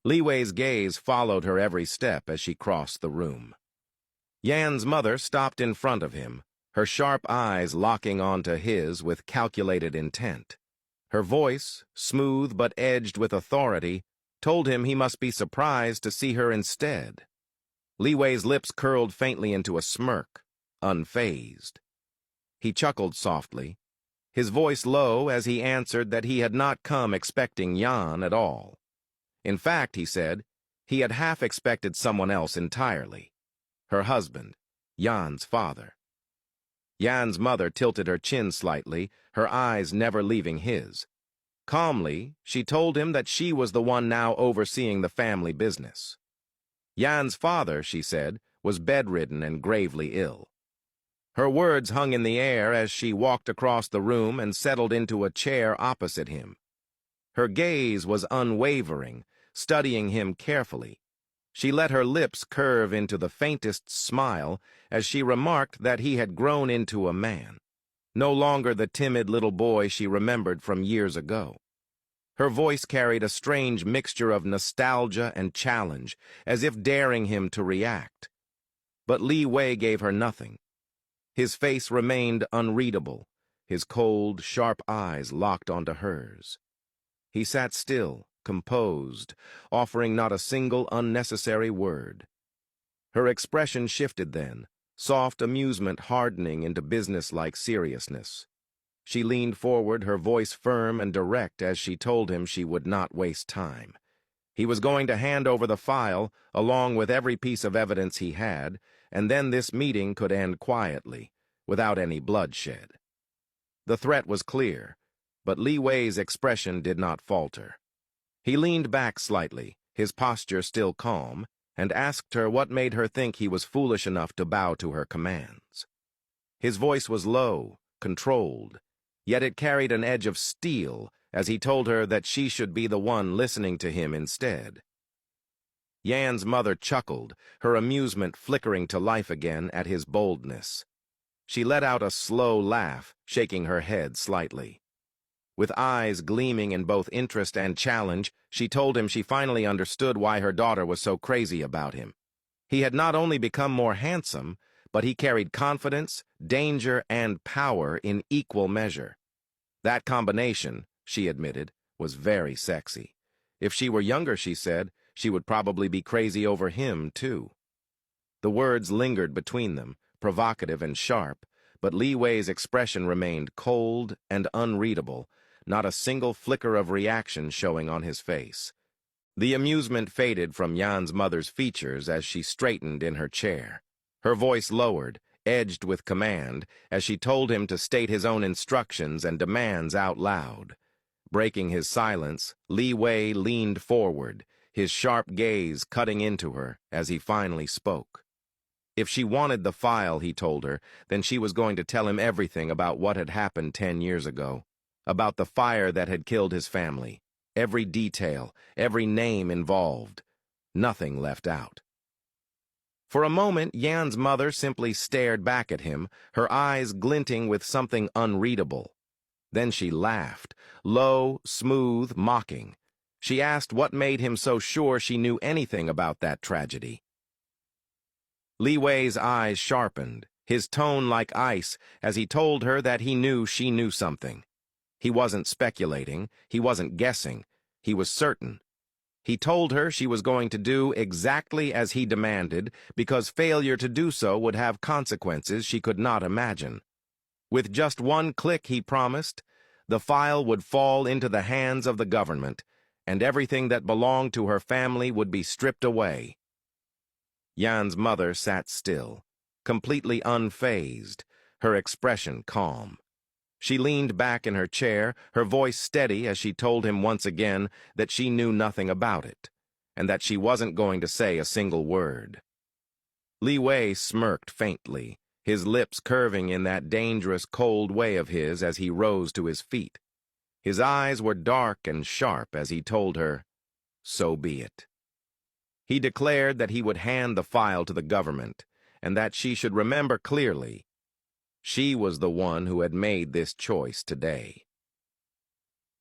Liwei's gaze followed her every step as she crossed the room. Yan's mother stopped in front of him, her sharp eyes locking onto his with calculated intent. Her voice, smooth but edged with authority, told him he must be surprised to see her instead. Liwei's lips curled faintly into a smirk, unfazed. He chuckled softly, his voice low as he answered that he had not come expecting Yan at all. In fact, he said, he had half expected someone else entirely. Her husband, Yan's father. Yan's mother tilted her chin slightly, her eyes never leaving his. Calmly, she told him that she was the one now overseeing the family business. Yan's father, she said, was bedridden and gravely ill. Her words hung in the air as she walked across the room and settled into a chair opposite him. Her gaze was unwavering, studying him carefully. She let her lips curve into the faintest smile as she remarked that he had grown into a man, no longer the timid little boy she remembered from years ago. Her voice carried a strange mixture of nostalgia and challenge, as if daring him to react. But Liwei gave her nothing. His face remained unreadable, his cold, sharp eyes locked onto hers. He sat still, composed, offering not a single unnecessary word. Her expression shifted then, soft amusement hardening into businesslike seriousness. She leaned forward, her voice firm and direct as she told him she would not waste time. He was going to hand over the file, along with every piece of evidence he had, and then this meeting could end quietly, without any bloodshed. The threat was clear, but Liwei's expression did not falter. He leaned back slightly, his posture still calm, and asked her what made her think he was foolish enough to bow to her commands. His voice was low, controlled, yet it carried an edge of steel as he told her that she should be the one listening to him instead. Yan's mother chuckled, her amusement flickering to life again at his boldness. She let out a slow laugh, shaking her head slightly. With eyes gleaming in both interest and challenge, she told him she finally understood why her daughter was so crazy about him. He had not only become more handsome, but he carried confidence, danger, and power in equal measure. That combination, she admitted, was very sexy. If she were younger, she said, she would probably be crazy over him, too. The words lingered between them, provocative and sharp, but Liwei's expression remained cold and unreadable, not a single flicker of reaction showing on his face. The amusement faded from Yan's mother's features as she straightened in her chair. Her voice lowered, edged with command, as she told him to state his own instructions and demands out loud. Breaking his silence, Liwei leaned forward, his sharp gaze cutting into her as he finally spoke. If she wanted the file, he told her, then she was going to tell him everything about what had happened 10 years ago, about the fire that had killed his family, every detail, every name involved, nothing left out. For a moment, Yan's mother simply stared back at him, her eyes glinting with something unreadable. Then she laughed, low, smooth, mocking. She asked what made him so sure she knew anything about that tragedy. Liwei's eyes sharpened, his tone like ice, as he told her that he knew she knew something. He wasn't speculating, he wasn't guessing, he was certain. He told her she was going to do exactly as he demanded because failure to do so would have consequences she could not imagine. With just one click, he promised, the file would fall into the hands of the government, and everything that belonged to her family would be stripped away. Yan's mother sat still, completely unfazed, her expression calm. She leaned back in her chair, her voice steady as she told him once again that she knew nothing about it, and that she wasn't going to say a single word. Liwei smirked faintly, his lips curving in that dangerous, cold way of his as he rose to his feet. His eyes were dark and sharp as he told her, "So be it." He declared that he would hand the file to the government, and that she should remember clearly, she was the one who had made this choice today.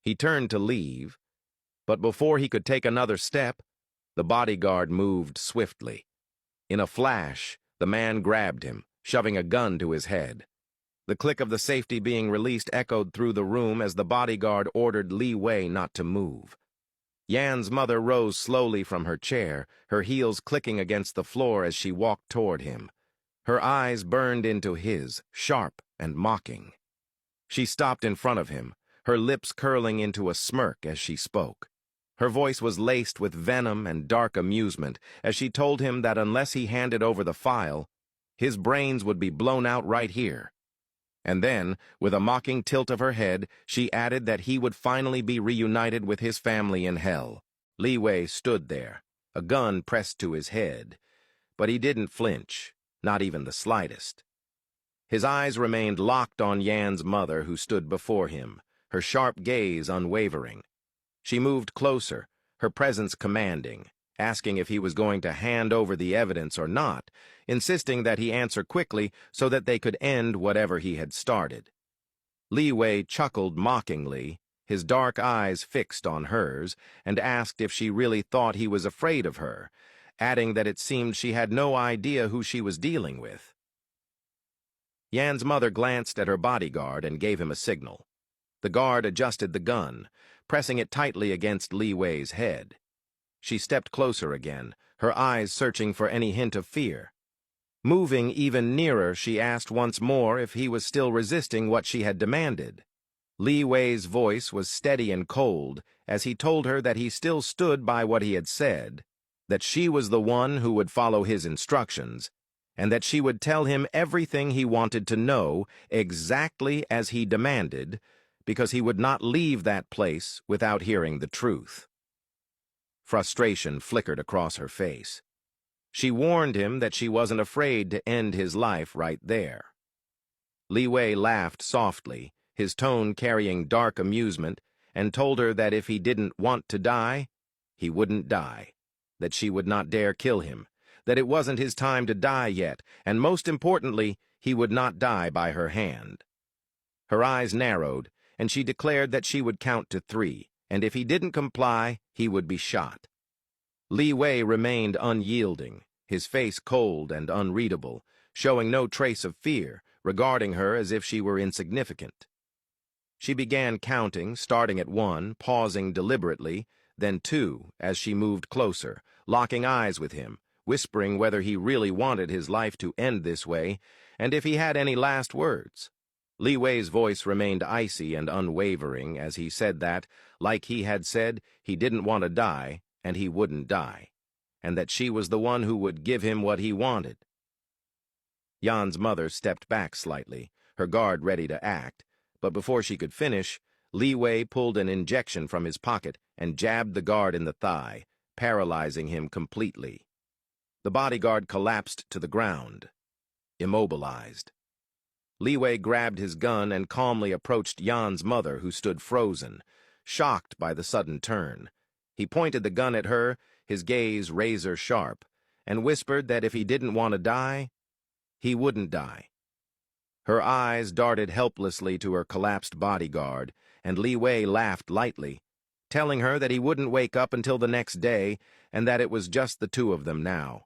He turned to leave, but before he could take another step, The bodyguard moved swiftly. In a flash, the man grabbed him, shoving a gun to his head. The click of the safety being released echoed through the room as the bodyguard ordered Liwei not to move. Yan's mother rose slowly from her chair, her heels clicking against the floor as she walked toward him. Her eyes burned into his, sharp and mocking. She stopped in front of him, her lips curling into a smirk as she spoke. Her voice was laced with venom and dark amusement as she told him that unless he handed over the file, his brains would be blown out right here. And then, with a mocking tilt of her head, she added that he would finally be reunited with his family in hell. Liwei stood there, a gun pressed to his head, but he didn't flinch, not even the slightest. His eyes remained locked on Yan's mother, who stood before him, her sharp gaze unwavering. She moved closer, her presence commanding, asking if he was going to hand over the evidence or not, insisting that he answer quickly so that they could end whatever he had started. Liwei chuckled mockingly, his dark eyes fixed on hers, and asked if she really thought he was afraid of her, adding that it seemed she had no idea who she was dealing with. Yan's mother glanced at her bodyguard and gave him a signal. The guard adjusted the gun, pressing it tightly against Liwei's head. She stepped closer again, her eyes searching for any hint of fear. Moving even nearer, she asked once more if he was still resisting what she had demanded. Liwei's voice was steady and cold as he told her that he still stood by what he had said, that she was the one who would follow his instructions, and that she would tell him everything he wanted to know exactly as he demanded, because he would not leave that place without hearing the truth. Frustration flickered across her face. She warned him that she wasn't afraid to end his life right there. Liwei laughed softly, his tone carrying dark amusement, and told her that if he didn't want to die, he wouldn't die, that she would not dare kill him, that it wasn't his time to die yet, and most importantly, he would not die by her hand. Her eyes narrowed, and she declared that she would count to 3, and if he didn't comply, he would be shot. Liwei remained unyielding, his face cold and unreadable, showing no trace of fear, regarding her as if she were insignificant. She began counting, starting at 1, pausing deliberately, then 2, as she moved closer, locking eyes with him, whispering whether he really wanted his life to end this way, and if he had any last words. Liwei's voice remained icy and unwavering as he said that, like he had said, he didn't want to die, and he wouldn't die, and that she was the one who would give him what he wanted. Yan's mother stepped back slightly, her guard ready to act, but before she could finish, Liwei pulled an injection from his pocket and jabbed the guard in the thigh, paralyzing him completely. The bodyguard collapsed to the ground, immobilized. Liwei grabbed his gun and calmly approached Yan's mother, who stood frozen, shocked by the sudden turn. He pointed the gun at her, his gaze razor-sharp, and whispered that if he didn't want to die, he wouldn't die. Her eyes darted helplessly to her collapsed bodyguard, and Liwei laughed lightly, telling her that he wouldn't wake up until the next day and that it was just the two of them now.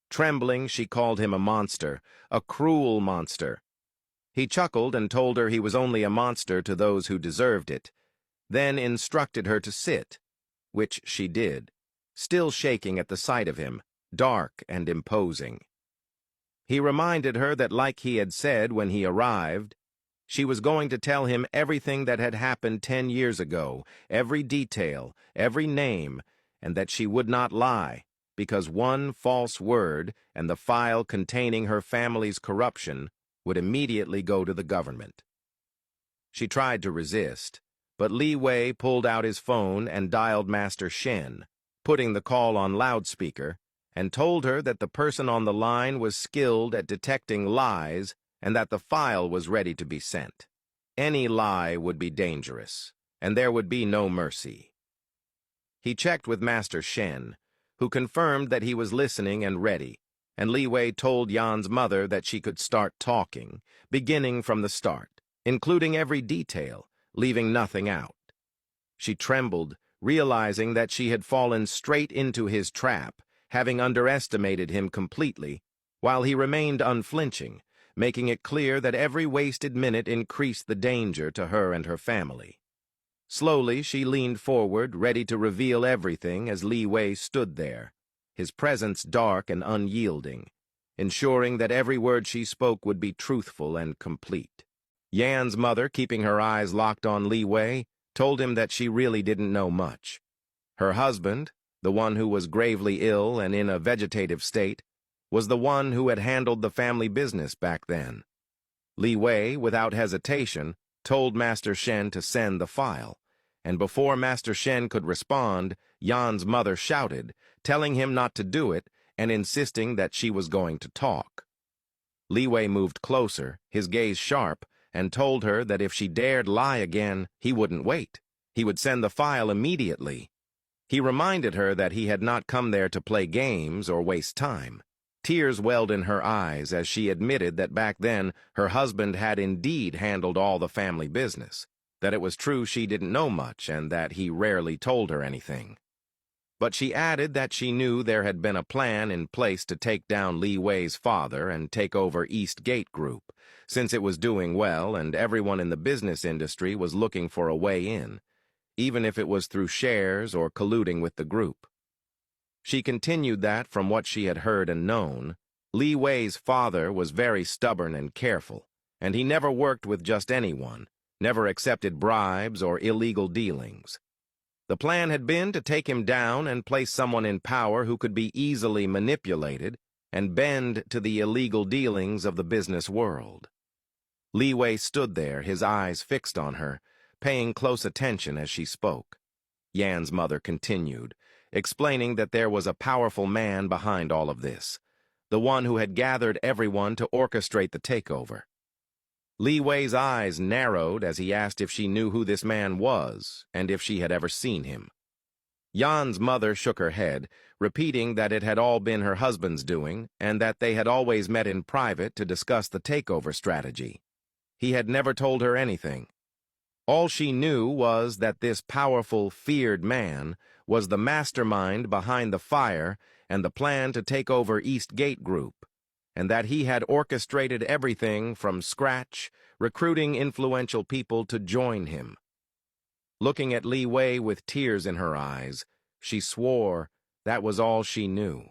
Trembling, she called him a monster, a cruel monster. He chuckled and told her he was only a monster to those who deserved it, then instructed her to sit, which she did, still shaking at the sight of him, dark and imposing. He reminded her that, like he had said when he arrived, she was going to tell him everything that had happened 10 years ago, every detail, every name, and that she would not lie, because one false word and the file containing her family's corruption would immediately go to the government. She tried to resist, but Liwei pulled out his phone and dialed Master Shen, putting the call on loudspeaker, and told her that the person on the line was skilled at detecting lies and that the file was ready to be sent. Any lie would be dangerous, and there would be no mercy. He checked with Master Shen, who confirmed that he was listening and ready, and Liwei told Yan's mother that she could start talking, beginning from the start, including every detail, leaving nothing out. She trembled, realizing that she had fallen straight into his trap, having underestimated him completely, while he remained unflinching, making it clear that every wasted minute increased the danger to her and her family. Slowly, she leaned forward, ready to reveal everything as Liwei stood there, his presence dark and unyielding, ensuring that every word she spoke would be truthful and complete. Yan's mother, keeping her eyes locked on Liwei, told him that she really didn't know much. Her husband, the one who was gravely ill and in a vegetative state, was the one who had handled the family business back then. Liwei, without hesitation, told Master Shen to send the file, and before Master Shen could respond, Yan's mother shouted, telling him not to do it and insisting that she was going to talk. Liwei moved closer, his gaze sharp, and told her that if she dared lie again, he wouldn't wait. He would send the file immediately. He reminded her that he had not come there to play games or waste time. Tears welled in her eyes as she admitted that back then her husband had indeed handled all the family business, that it was true she didn't know much and that he rarely told her anything. But she added that she knew there had been a plan in place to take down Liwei's father and take over East Gate Group, since it was doing well and everyone in the business industry was looking for a way in, even if it was through shares or colluding with the group. She continued that, from what she had heard and known, Liwei's father was very stubborn and careful, and he never worked with just anyone, never accepted bribes or illegal dealings. The plan had been to take him down and place someone in power who could be easily manipulated and bend to the illegal dealings of the business world. Liwei stood there, his eyes fixed on her, paying close attention as she spoke. Yan's mother continued, explaining that there was a powerful man behind all of this, the one who had gathered everyone to orchestrate the takeover. Liwei's eyes narrowed as he asked if she knew who this man was and if she had ever seen him. Yan's mother shook her head, repeating that it had all been her husband's doing and that they had always met in private to discuss the takeover strategy. He had never told her anything. All she knew was that this powerful, feared man was the mastermind behind the fire and the plan to take over East Gate Group, and that he had orchestrated everything from scratch, recruiting influential people to join him. Looking at Liwei with tears in her eyes, she swore that was all she knew.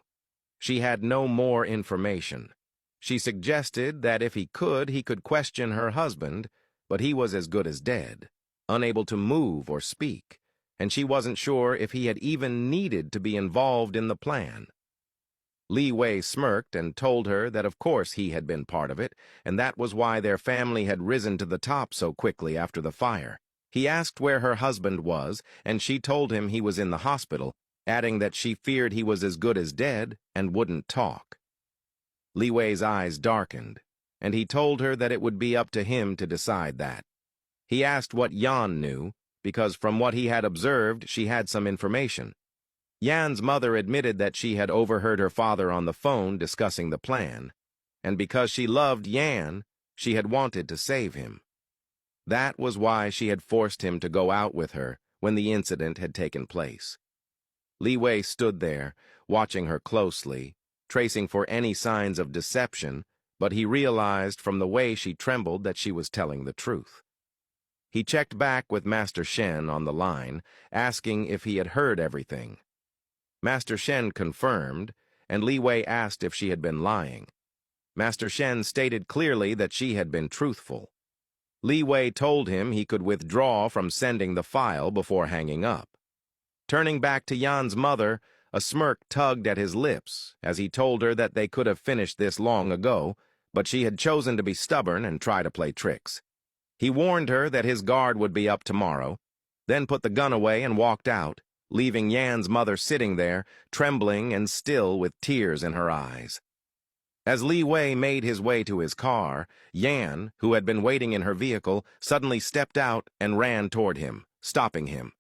She had no more information. She suggested that if he could question her husband, but he was as good as dead, unable to move or speak, and she wasn't sure if he had even needed to be involved in the plan. Liwei smirked and told her that of course he had been part of it, and that was why their family had risen to the top so quickly after the fire. He asked where her husband was, and she told him he was in the hospital, adding that she feared he was as good as dead and wouldn't talk. Liwei's eyes darkened, and he told her that it would be up to him to decide that. He asked what Yan knew, because from what he had observed, she had some information. Yan's mother admitted that she had overheard her father on the phone discussing the plan, and because she loved Yan, she had wanted to save him. That was why she had forced him to go out with her when the incident had taken place. Liwei stood there, watching her closely, tracing for any signs of deception, but he realized from the way she trembled that she was telling the truth. He checked back with Master Shen on the line, asking if he had heard everything. Master Shen confirmed, and Liwei asked if she had been lying. Master Shen stated clearly that she had been truthful. Liwei told him he could withdraw from sending the file before hanging up. Turning back to Yan's mother, a smirk tugged at his lips as he told her that they could have finished this long ago, but she had chosen to be stubborn and try to play tricks. He warned her that his guard would be up tomorrow, then put the gun away and walked out, leaving Yan's mother sitting there, trembling and still with tears in her eyes. As Liwei made his way to his car, Yan, who had been waiting in her vehicle, suddenly stepped out and ran toward him, stopping him.